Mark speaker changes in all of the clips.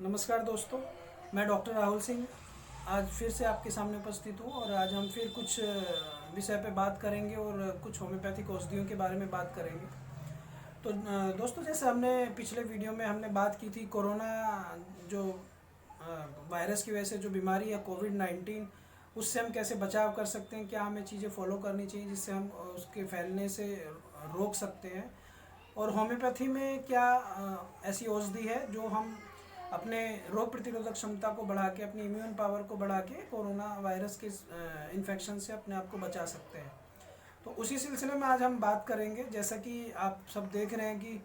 Speaker 1: नमस्कार दोस्तों, मैं डॉक्टर राहुल सिंह आज फिर से आपके सामने उपस्थित हूँ और आज हम फिर कुछ विषय पे बात करेंगे और कुछ होम्योपैथिक औषधियों के बारे में बात करेंगे। तो दोस्तों, जैसे हमने पिछले वीडियो में हमने बात की थी कोरोना जो वायरस की वजह से जो बीमारी है कोविड-19, उससे हम कैसे बचाव कर सकते हैं, क्या हमें चीज़ें फॉलो करनी चाहिए जिससे हम उसके फैलने से रोक सकते हैं। और होम्योपैथी में क्या ऐसी औषधि है जो हम अपने रोग प्रतिरोधक क्षमता को बढ़ा के, अपनी इम्यून पावर को बढ़ा के कोरोना वायरस के इन्फेक्शन से अपने आप को बचा सकते हैं। तो उसी सिलसिले में आज हम बात करेंगे। जैसा कि आप सब देख रहे हैं कि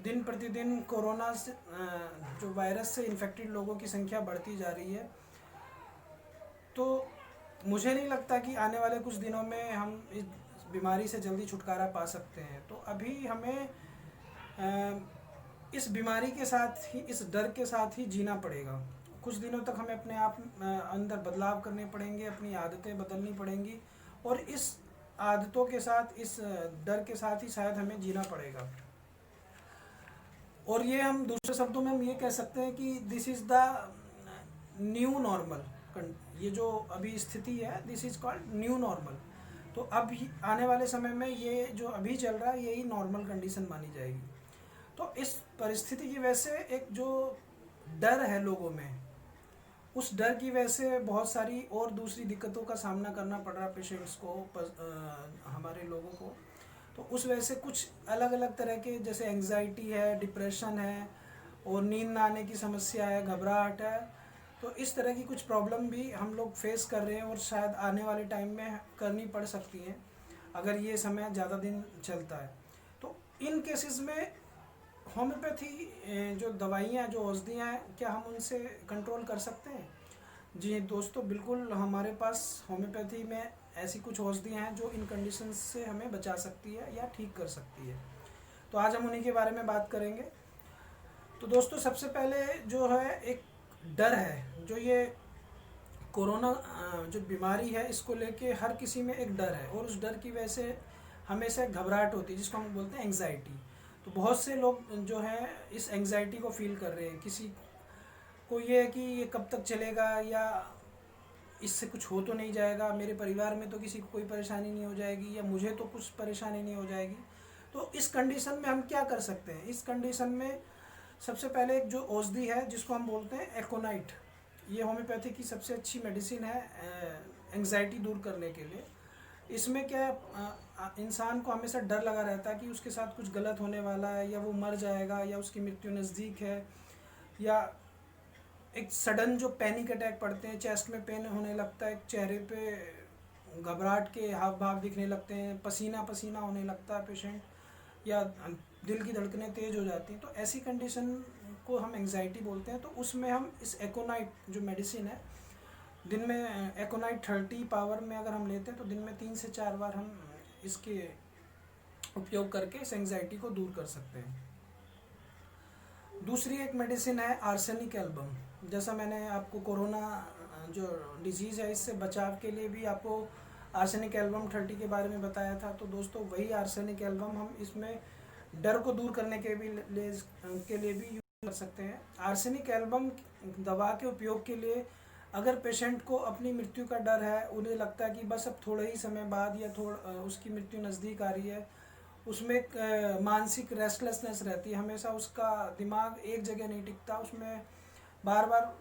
Speaker 1: दिन प्रतिदिन कोरोना से जो वायरस से इन्फेक्टेड लोगों की संख्या बढ़ती जा रही है। तो मुझे नहीं लगता कि आने वाले कुछ दिनों में हम इस बीमारी से जल्दी छुटकारा पा सकते हैं। तो अभी हमें इस बीमारी के साथ ही, इस डर के साथ ही जीना पड़ेगा। कुछ दिनों तक हमें अपने आप अंदर बदलाव करने पड़ेंगे, अपनी आदतें बदलनी पड़ेंगी और इस आदतों के साथ, इस डर के साथ ही शायद हमें जीना पड़ेगा। और ये हम दूसरे शब्दों में हम ये कह सकते हैं कि this is the new normal. ये जो अभी स्थिति है, this is called new normal. तो अब आने वाले समय में ये जो अभी चल रहा है यही नॉर्मल कंडीशन मानी जाएगी। तो इस परिस्थिति की वजह से एक जो डर है लोगों में, उस डर की वजह से बहुत सारी और दूसरी दिक्कतों का सामना करना पड़ रहा है पेशेंट्स को, हमारे लोगों को। तो उस वजह से कुछ अलग अलग तरह के, जैसे एंग्जाइटी है, डिप्रेशन है और नींद ना आने की समस्या है, घबराहट है। तो इस तरह की कुछ प्रॉब्लम भी हम लोग फेस कर रहे हैं और शायद आने वाले टाइम में करनी पड़ सकती हैं अगर ये समय ज़्यादा दिन चलता है। तो इन केसेस में होम्योपैथी जो दवाइयाँ, जो औषधियाँ हैं, क्या हम उनसे कंट्रोल कर सकते हैं? जी दोस्तों, बिल्कुल हमारे पास होम्योपैथी में ऐसी कुछ औषधियाँ हैं जो इन कंडीशंस से हमें बचा सकती है या ठीक कर सकती है। तो आज हम उन्हीं के बारे में बात करेंगे। तो दोस्तों, सबसे पहले जो है एक डर है, जो ये कोरोना जो बीमारी है, इसको लेके हर किसी में एक डर है और उस डर की वजह से हमेशा घबराहट होती है, जिसको हम बोलते हैं एंग्जाइटी। तो बहुत से लोग जो हैं इस एंग्जाइटी को फील कर रहे हैं। किसी को ये है कि ये कब तक चलेगा, या इससे कुछ हो तो नहीं जाएगा, मेरे परिवार में तो किसी को कोई परेशानी नहीं हो जाएगी, या मुझे तो कुछ परेशानी नहीं हो जाएगी। तो इस कंडीशन में हम क्या कर सकते हैं? इस कंडीशन में सबसे पहले एक जो औषधि है जिसको हम बोलते हैं एकोनाइट, ये होम्योपैथी की सबसे अच्छी मेडिसिन है एंग्जाइटी दूर करने के लिए। इसमें क्या है, इंसान को हमेशा डर लगा रहता है कि उसके साथ कुछ गलत होने वाला है, या वो मर जाएगा, या उसकी मृत्यु नज़दीक है, या एक सडन जो पैनिक अटैक पड़ते हैं, चेस्ट में पेन होने लगता है, चेहरे पे घबराहट के हाव भाव दिखने लगते हैं, पसीना पसीना होने लगता है पेशेंट, या दिल की धड़कनें तेज़ हो जाती हैं। तो ऐसी कंडीशन को हम एंग्जाइटी बोलते हैं। तो उसमें हम इस एकोनाइट जो मेडिसिन है, दिन में एकोनाइट 30 पावर में अगर हम लेते हैं तो दिन में 3 से 4 बार हम इसके उपयोग करके इस एंग्जाइटी को दूर कर सकते हैं। दूसरी एक मेडिसिन है आर्सेनिक एल्बम। जैसा मैंने आपको कोरोना जो डिजीज़ है इससे बचाव के लिए भी आपको आर्सेनिक एल्बम 30 के बारे में बताया था। तो दोस्तों, वही आर्सेनिक एल्बम हम इसमें डर को दूर करने के लिए भी यूज कर सकते हैं। आर्सेनिक एल्बम दवा के उपयोग के लिए, अगर पेशेंट को अपनी मृत्यु का डर है, उन्हें लगता है कि बस अब थोड़े ही समय बाद या उसकी मृत्यु नज़दीक आ रही है, उसमें एक मानसिक रेस्टलेसनेस रहती है, हमेशा उसका दिमाग एक जगह नहीं टिकता, उसमें बार बार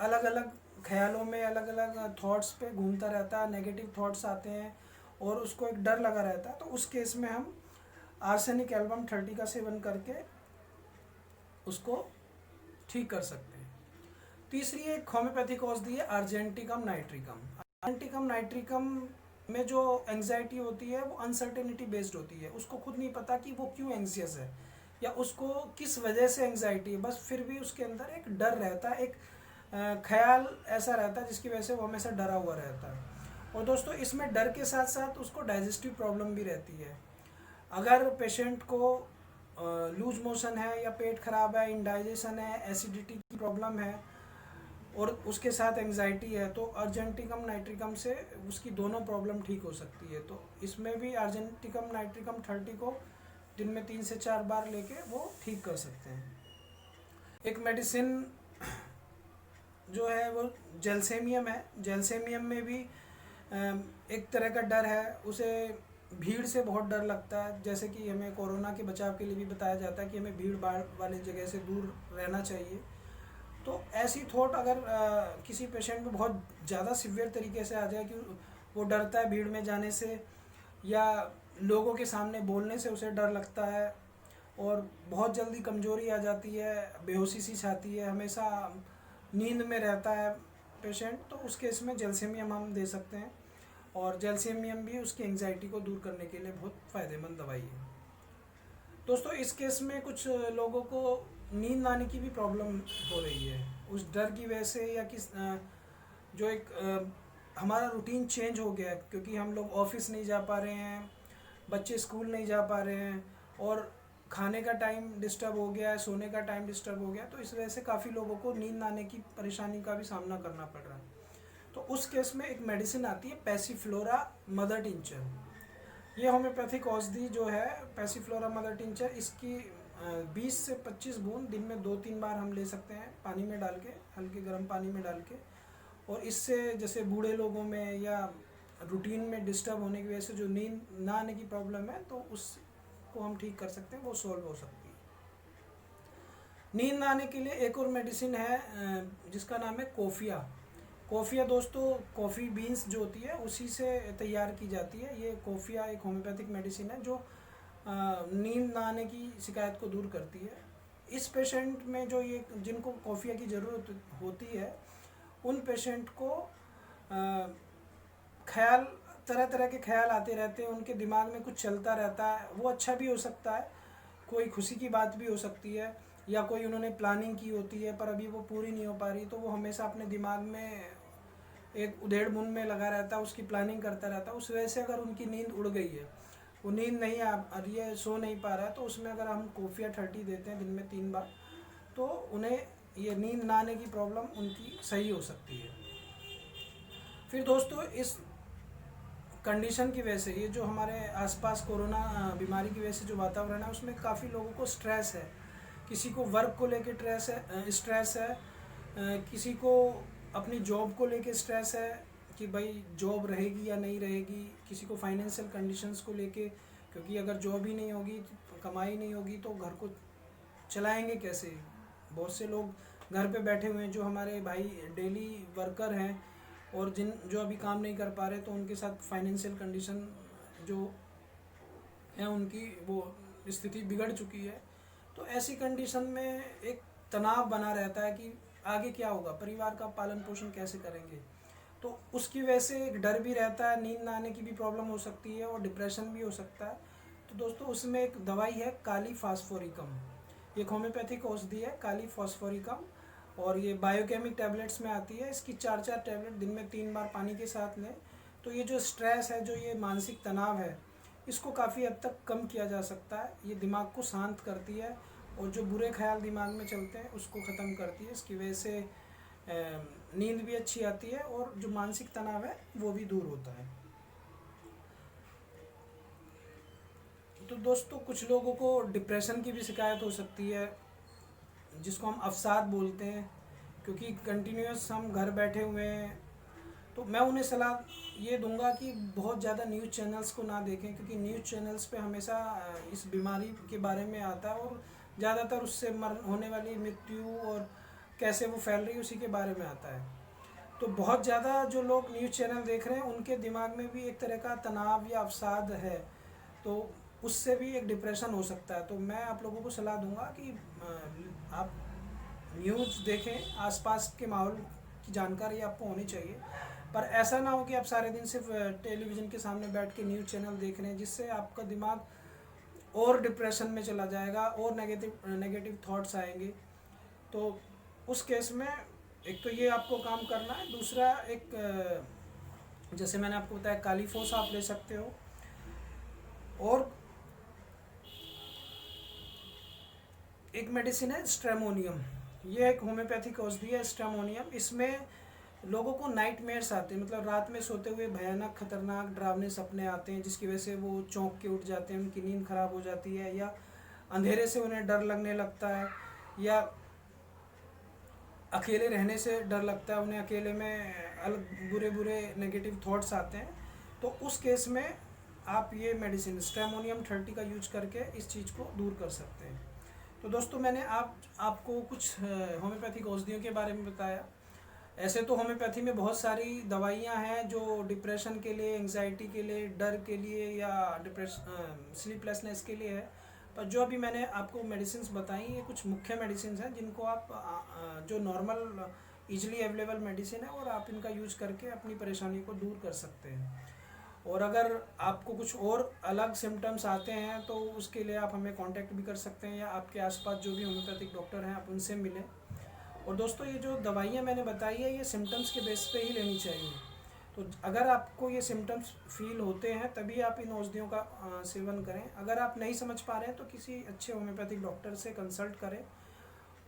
Speaker 1: अलग अलग ख्यालों में अलग अलग थॉट्स पे घूमता रहता है, नेगेटिव थॉट्स आते हैं और उसको एक डर लगा रहता है। तो उस केस में हम आर्सेनिक एल्बम 30 का सेवन करके उसको ठीक कर सकते हैं। तीसरी एक होम्योपैथिक औषधि है अर्जेंटिकम नाइट्रिकम। अर्जेंटिकम नाइट्रिकम में जो एंग्जाइटी होती है वो अनसर्टेनिटी बेस्ड होती है। उसको खुद नहीं पता कि वो क्यों एंग्जियस है या उसको किस वजह से एंग्जाइटी है, बस फिर भी उसके अंदर एक डर रहता है, एक ख्याल ऐसा रहता है जिसकी वजह से वो हमेशा डरा हुआ रहता है। और दोस्तों, इसमें डर के साथ साथ उसको डाइजेस्टिव प्रॉब्लम भी रहती है। अगर पेशेंट को लूज मोशन है, या पेट खराब है, इंडाइजेशन है, एसिडिटी की प्रॉब्लम है और उसके साथ एंग्जाइटी है, तो अर्जेंटिकम नाइट्रिकम से उसकी दोनों प्रॉब्लम ठीक हो सकती है। तो इसमें भी अर्जेंटिकम नाइट्रिकम 30 को दिन में 3 से 4 बार लेके वो ठीक कर सकते हैं। एक मेडिसिन जो है वो जेलसेमियम है। जेलसेमियम में भी एक तरह का डर है, उसे भीड़ से बहुत डर लगता है। जैसे कि हमें कोरोना के बचाव के लिए भी बताया जाता है कि हमें भीड़ भाड़ वाली जगह से दूर रहना चाहिए। तो ऐसी थॉट अगर किसी पेशेंट में बहुत ज़्यादा सिवियर तरीके से आ जाए कि वो डरता है भीड़ में जाने से, या लोगों के सामने बोलने से उसे डर लगता है, और बहुत जल्दी कमज़ोरी आ जाती है, बेहोशी सी छाती है, हमेशा नींद में रहता है पेशेंट, तो उस केस में जेलसेमियम हम दे सकते हैं। और जेलसेमियम भी उसकी एंग्जाइटी को दूर करने के लिए बहुत फ़ायदेमंद दवाई है। दोस्तों इस केस में कुछ लोगों को नींद आने की भी प्रॉब्लम हो रही है, उस डर की वजह से, या किस जो एक हमारा रूटीन चेंज हो गया है, क्योंकि हम लोग ऑफिस नहीं जा पा रहे हैं, बच्चे स्कूल नहीं जा पा रहे हैं, और खाने का टाइम डिस्टर्ब हो गया है, सोने का टाइम डिस्टर्ब हो गया, तो इस वजह से काफ़ी लोगों को नींद आने की परेशानी का भी सामना करना पड़ रहा है। तो उस केस में एक मेडिसिन आती है पैसिफ्लोरा मदर टिंचर। ये होम्योपैथिक औषधि जो है पैसिफ्लोरा मदर टिंचर, इसकी 20 से 25 बूंद दिन में 2-3 बार हम ले सकते हैं, पानी में डाल के, हल्के गर्म पानी में डाल के। और इससे जैसे बूढ़े लोगों में या रूटीन में डिस्टर्ब होने की वजह से जो नींद ना आने की प्रॉब्लम है, तो उसको हम ठीक कर सकते हैं, वो सॉल्व हो सकती है। नींद ना आने के लिए एक और मेडिसिन है जिसका नाम है कोफिया। कोफिया दोस्तों कॉफ़ी बीन्स जो होती है उसी से तैयार की जाती है। ये कोफिया एक होम्योपैथिक मेडिसिन है जो नींद ना आने की शिकायत को दूर करती है। इस पेशेंट में जो ये जिनको कोफिया की ज़रूरत होती है, उन पेशेंट को ख्याल, तरह तरह के ख्याल आते रहते हैं, उनके दिमाग में कुछ चलता रहता है। वो अच्छा भी हो सकता है, कोई खुशी की बात भी हो सकती है, या कोई उन्होंने प्लानिंग की होती है पर अभी वो पूरी नहीं हो पा रही, तो वो हमेशा अपने दिमाग में एक उधेड़ बुन में लगा रहता है, उसकी प्लानिंग करता रहता है। उस वजह से अगर उनकी नींद उड़ गई है, वो नींद नहीं आ रही है, सो नहीं पा रहा है, तो उसमें अगर हम कोफिया 30 देते हैं दिन में 3 बार, तो उन्हें ये नींद ना आने की प्रॉब्लम उनकी सही हो सकती है। फिर दोस्तों इस कंडीशन की वजह से, ये जो हमारे आसपास कोरोना बीमारी की वजह से जो वातावरण है, उसमें काफ़ी लोगों को स्ट्रेस है। किसी को वर्क को लेके स्ट्रेस है, किसी को अपनी जॉब को लेके स्ट्रेस है कि भाई जॉब रहेगी या नहीं रहेगी, किसी को फाइनेंशियल कंडीशंस को लेके, क्योंकि अगर जॉब ही नहीं होगी, कमाई नहीं होगी, तो घर को चलाएंगे कैसे। बहुत से लोग घर पे बैठे हुए हैं जो हमारे भाई डेली वर्कर हैं, और जो अभी काम नहीं कर पा रहे, तो उनके साथ फाइनेंशियल कंडीशन जो है उनकी वो स्थिति बिगड़ चुकी है। तो ऐसी कंडीशन में एक तनाव बना रहता है कि आगे क्या होगा, परिवार का पालन पोषण कैसे करेंगे। तो उसकी वजह से एक डर भी रहता है, नींद ना आने की भी प्रॉब्लम हो सकती है, और डिप्रेशन भी हो सकता है। तो दोस्तों उसमें एक दवाई है काली फास्फोरिकम। ये होम्योपैथिक औषधि है काली फास्फोरिकम, और ये बायोकेमिक टैबलेट्स में आती है। इसकी 4-4 टैबलेट दिन में 3 बार पानी के साथ लें, तो ये जो स्ट्रेस है, जो ये मानसिक तनाव है, इसको काफ़ी हद तक कम किया जा सकता है। ये दिमाग को शांत करती है, और जो बुरे ख्याल दिमाग में चलते हैं उसको ख़त्म करती है। इसकी वजह से नींद भी अच्छी आती है, और जो मानसिक तनाव है वो भी दूर होता है। तो दोस्तों कुछ लोगों को डिप्रेशन की भी शिकायत हो सकती है, जिसको हम अवसाद बोलते हैं, क्योंकि कंटिन्यूस हम घर बैठे हुए हैं। तो मैं उन्हें सलाह ये दूंगा कि बहुत ज़्यादा न्यूज़ चैनल्स को ना देखें, क्योंकि न्यूज़ चैनल्स पे हमेशा इस बीमारी के बारे में आता है, और ज़्यादातर उससे होने वाली मृत्यु और कैसे वो फैल रही है उसी के बारे में आता है। तो बहुत ज़्यादा जो लोग न्यूज़ चैनल देख रहे हैं, उनके दिमाग में भी एक तरह का तनाव या अवसाद है, तो उससे भी एक डिप्रेशन हो सकता है। तो मैं आप लोगों को सलाह दूंगा कि आप न्यूज़ देखें, आसपास के माहौल की जानकारी आपको होनी चाहिए, पर ऐसा ना हो कि आप सारे दिन सिर्फ टेलीविज़न के सामने बैठ के न्यूज़ चैनल देख रहे हैं, जिससे आपका दिमाग और डिप्रेशन में चला जाएगा, और नेगेटिव थॉट्स आएंगे। तो उस केस में एक तो ये आपको काम करना है, दूसरा एक जैसे मैंने आपको बताया कालीफोस आप ले सकते हो, और एक मेडिसिन है स्ट्रेमोनियम। ये एक होम्योपैथिक औषधि है स्ट्रेमोनियम। इसमें लोगों को नाइटमेयर्स आते हैं, मतलब रात में सोते हुए भयानक खतरनाक डरावने सपने आते हैं, जिसकी वजह से वो चौंक के उठ जाते हैं, उनकी नींद खराब हो जाती है, या अंधेरे से उन्हें डर लगने लगता है, या अकेले रहने से डर लगता है, उन्हें अकेले में अलग बुरे बुरे नेगेटिव थॉट्स आते हैं, तो उस केस में आप ये मेडिसिन स्ट्रेमोनियम 30 का यूज करके इस चीज़ को दूर कर सकते हैं। तो दोस्तों मैंने आपको कुछ होम्योपैथिक औषधियों के बारे में बताया। ऐसे तो होम्योपैथी में बहुत सारी दवाइयाँ हैं जो डिप्रेशन के लिए, एंजाइटी के लिए, डर के लिए या स्लीपलेसनेस के लिए है। पर जो अभी मैंने आपको मेडिसिन बताई, ये कुछ मुख्य मेडिसिन हैं जिनको आप जो नॉर्मल इजीली अवेलेबल मेडिसिन है और आप इनका यूज करके अपनी परेशानी को दूर कर सकते हैं। और अगर आपको कुछ और अलग सिम्टम्स आते हैं तो उसके लिए आप हमें कांटेक्ट भी कर सकते हैं, या आपके आसपास जो भी होम्योपैथिक डॉक्टर हैं आप उनसे मिलें। और दोस्तों ये जो दवाइयाँ मैंने बताई है ये सिम्टम्स के बेस पे ही लेनी चाहिए। तो अगर आपको ये सिम्टम्स फील होते हैं तभी आप इन औषधियों का सेवन करें। अगर आप नहीं समझ पा रहे हैं तो किसी अच्छे होम्योपैथिक डॉक्टर से कंसल्ट करें,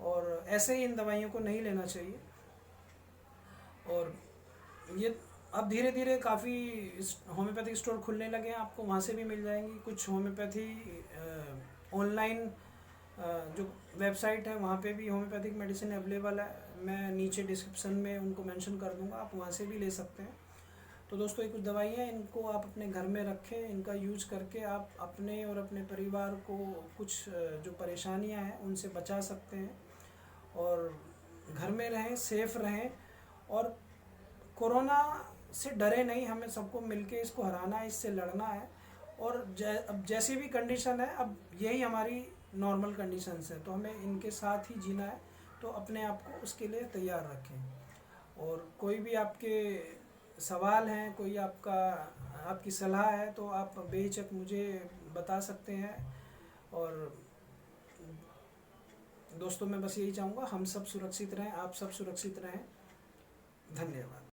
Speaker 1: और ऐसे ही इन दवाइयों को नहीं लेना चाहिए। और ये अब धीरे धीरे काफ़ी होम्योपैथिक स्टोर खुलने लगे हैं, आपको वहाँ से भी मिल जाएंगी। कुछ होम्योपैथी ऑनलाइन जो वेबसाइट है वहाँ पे भी होम्योपैथिक मेडिसिन अवेलेबल है, मैं नीचे डिस्क्रिप्शन में उनको मेंशन कर दूँगा, आप वहाँ से भी ले सकते हैं। तो दोस्तों ये कुछ दवाइयाँ, इनको आप अपने घर में रखें, इनका यूज करके आप अपने और अपने परिवार को कुछ जो परेशानियाँ हैं उनसे बचा सकते हैं। और घर में रहें, सेफ रहें, और कोरोना से डरे नहीं, हमें सबको मिलके इसको हराना है, इससे लड़ना है। और अब जैसी भी कंडीशन है, अब यही हमारी नॉर्मल कंडीशंस है, तो हमें इनके साथ ही जीना है। तो अपने आप को उसके लिए तैयार रखें। और कोई भी आपके सवाल हैं, कोई आपकी सलाह है तो आप बेहिचक मुझे बता सकते हैं। और दोस्तों मैं बस यही चाहूँगा, हम सब सुरक्षित रहें, आप सब सुरक्षित रहें। धन्यवाद।